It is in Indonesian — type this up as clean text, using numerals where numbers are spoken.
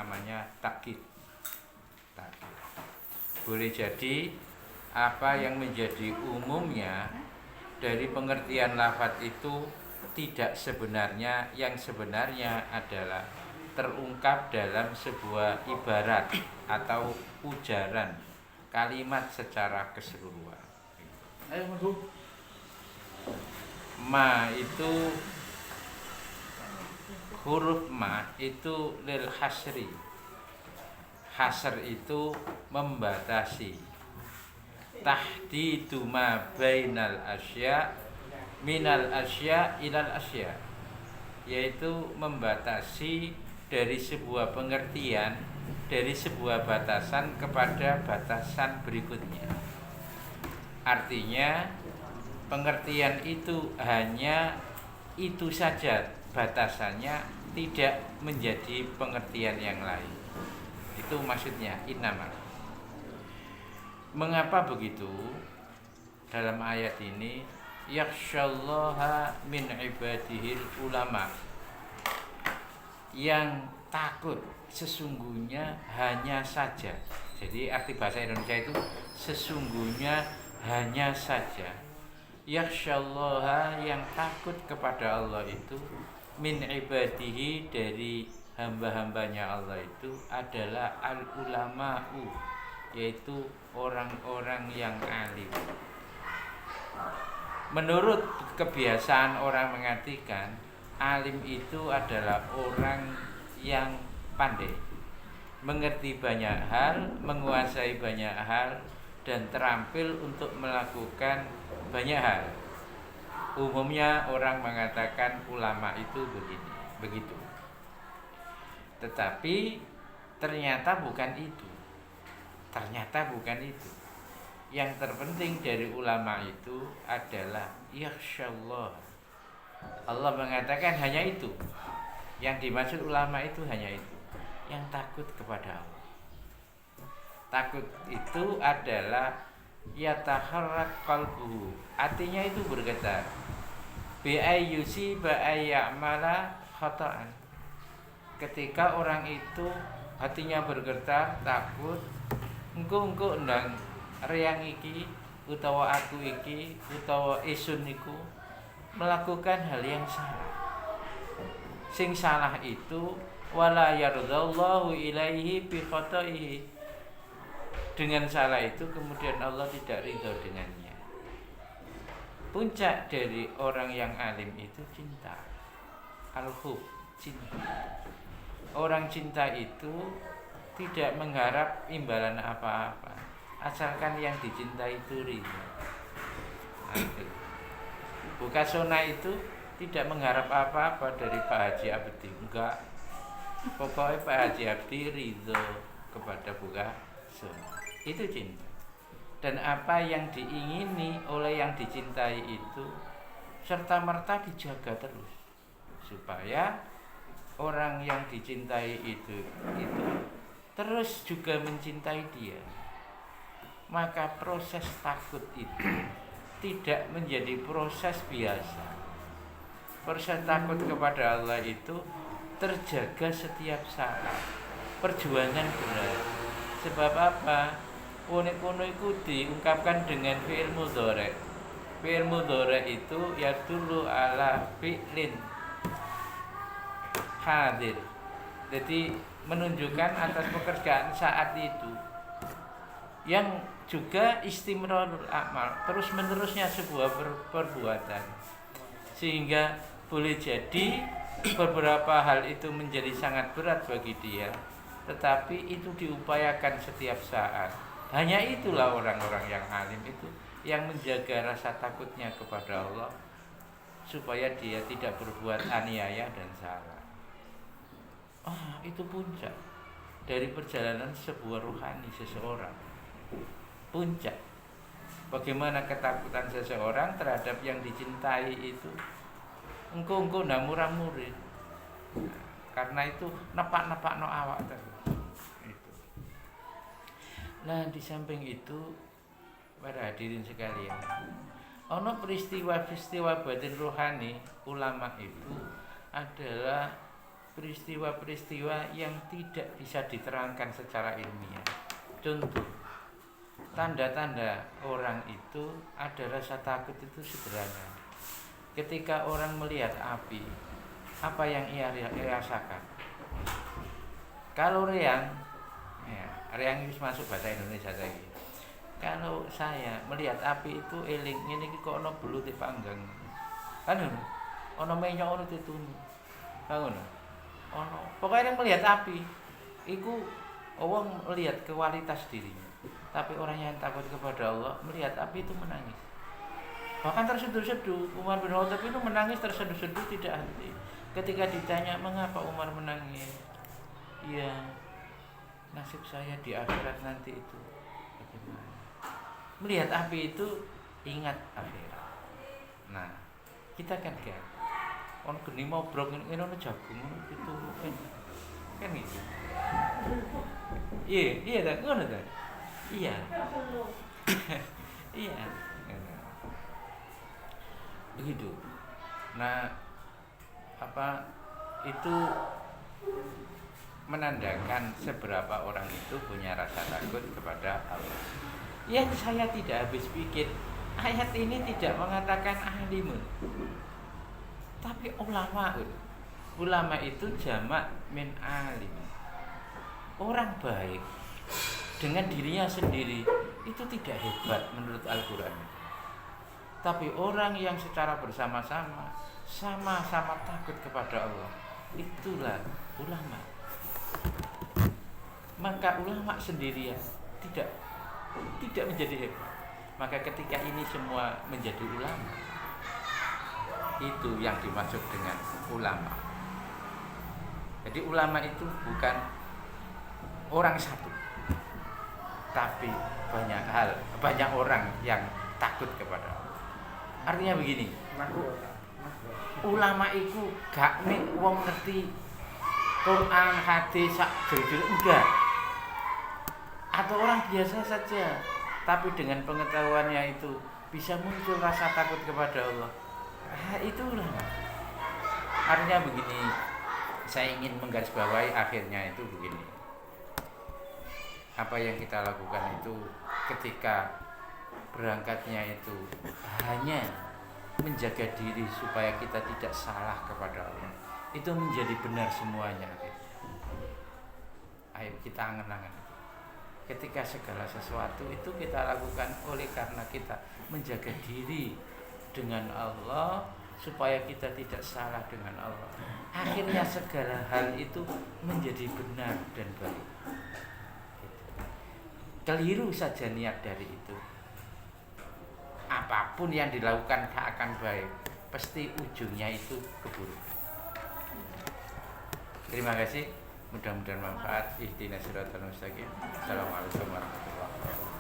namanya takkid. Boleh jadi apa yang menjadi umumnya dari pengertian lafaz itu tidak sebenarnya, yang sebenarnya adalah terungkap dalam sebuah ibarat atau ujaran kalimat secara keseluruhan. Ma itu, huruf ma itu lil hasri. Hasr itu membatasi. Tahdidu ma bainal asya minal asya ilal asya, yaitu membatasi dari sebuah pengertian, dari sebuah batasan kepada batasan berikutnya. Artinya pengertian itu hanya itu saja batasannya, tidak menjadi pengertian yang lain. Itu maksudnya innama. Mengapa begitu? Dalam ayat ini yakhsyallaha min ibadihil ulama, yang takut sesungguhnya hanya saja. Jadi arti bahasa Indonesia itu sesungguhnya hanya saja. Yakhsyallaha, yang takut kepada Allah itu, min ibadihi, dari hamba-hambanya Allah itu adalah al-ulama'u, yaitu orang-orang yang alim. Menurut kebiasaan orang mengartikan alim itu adalah orang yang pandai, mengerti banyak hal, menguasai banyak hal, dan terampil untuk melakukan banyak hal. Umumnya orang mengatakan ulama itu begitu. Tetapi ternyata bukan itu. Yang terpenting dari ulama itu adalah yakhsyallah. Allah mengatakan hanya itu. Yang dimaksud ulama itu hanya itu, yang takut kepada Allah. Takut itu adalah yataharrak qalbuhu, artinya itu bergetar. Bi ayyusi ba ayyamala khata'an. Ketika orang itu hatinya bergetar, takut, engko ndang reyang iki utawa aku iki utawa isun iku melakukan hal yang salah. Sing salah itu wala yardallahu ilaihi bi khata'ihi. Dengan salah itu kemudian Allah tidak ridho dengannya. Puncak dari orang yang alim itu cinta. Al-hub, cinta. Orang cinta itu tidak mengharap imbalan apa-apa, asalkan yang dicintai itu ridho. Bukasona itu tidak mengharap apa-apa dari Pak Haji Abdi, enggak. Pokoknya Pak Haji Abdi ridho kepada Bukasona. Itu cinta. Dan apa yang diingini oleh yang dicintai itu serta merta dijaga terus, supaya orang yang dicintai itu terus juga mencintai dia. Maka proses takut itu tidak menjadi proses biasa. Proses takut kepada Allah itu terjaga setiap saat. Perjuangan berat. Sebab apa? Kono itu diungkapkan dengan fi'il mudhari'. Fi'il mudhari' itu yadullu ala fi'lin hadir. Jadi menunjukkan atas pekerjaan saat itu, yang juga istimrarul amal, terus menerusnya sebuah perbuatan. Sehingga boleh jadi beberapa hal itu menjadi sangat berat bagi dia, tetapi itu diupayakan setiap saat. Hanya itulah orang-orang yang alim itu, yang menjaga rasa takutnya kepada Allah, supaya dia tidak berbuat aniaya dan salah. Itu puncak dari perjalanan sebuah rohani seseorang. Puncak bagaimana ketakutan seseorang terhadap yang dicintai itu engko ndak murah-murid. Karena itu nepak-nepak no awak terus. Itu. Nah, di samping itu para hadirin sekalian, ono peristiwa-peristiwa batin rohani ulama itu adalah peristiwa-peristiwa yang tidak bisa diterangkan secara ilmiah. Contoh, tanda-tanda orang itu ada rasa takut itu sederhana. Ketika orang melihat api, apa yang ia rasakan? Kalau reang, ya, reang itu masuk bahasa Indonesia lagi. Kalau saya melihat api itu eling, ini kok ono belut di panggang, kan ono menyok ono ditunu, kan ono. Pokoknya melihat api, itu orang melihat kualitas dirinya. Tapi orang yang takut kepada Allah melihat api itu menangis. Bahkan terseduh-seduh. Umar bin Khattab itu menangis terseduh-seduh tidak henti. Ketika ditanya mengapa Umar menangis, ya nasib saya di akhirat nanti itu bagaimana. Melihat api itu ingat akhirat. Nah, kita kan on geni mau brok ini ono jagung itu kan gitu. Iya tak ngono tak. Iya. Iya. Begitu. Nah, apa itu menandakan seberapa orang itu punya rasa takut kepada Allah. Yang saya tidak habis pikir, ayat ini tidak mengatakan alimun, tapi ulama. Ulama itu jamak min alim. Orang baik dengan dirinya sendiri itu tidak hebat menurut Al-Quran. Tapi orang yang secara bersama-sama sama-sama takut kepada Allah, itulah ulama. Maka ulama sendirian tidak menjadi hebat. Maka ketika ini semua menjadi ulama, itu yang dimaksud dengan ulama. Jadi ulama itu bukan orang satu, tapi banyak orang yang takut kepada Allah. Artinya begini, ulama itu gak nih wong ngerti Quran, hadis, sak jero-jero enggak. Atau orang biasa saja, tapi dengan pengetahuannya itu bisa muncul rasa takut kepada Allah. Itu ulama. Artinya begini, saya ingin menggarisbawahi akhirnya itu begini. Apa yang kita lakukan itu ketika berangkatnya itu hanya menjaga diri supaya kita tidak salah kepada Allah, itu menjadi benar semuanya. Ayo kita angan-angan. Ketika segala sesuatu itu kita lakukan oleh karena kita menjaga diri dengan Allah supaya kita tidak salah dengan Allah, akhirnya segala hal itu menjadi benar dan baik. Keliru saja niat dari itu, apapun yang dilakukan tak akan baik, pasti ujungnya itu keburukan. Terima kasih, mudah-mudahan manfaat. Ihdinas siratal mustaqim. Assalamualaikum warahmatullahi wabarakatuh.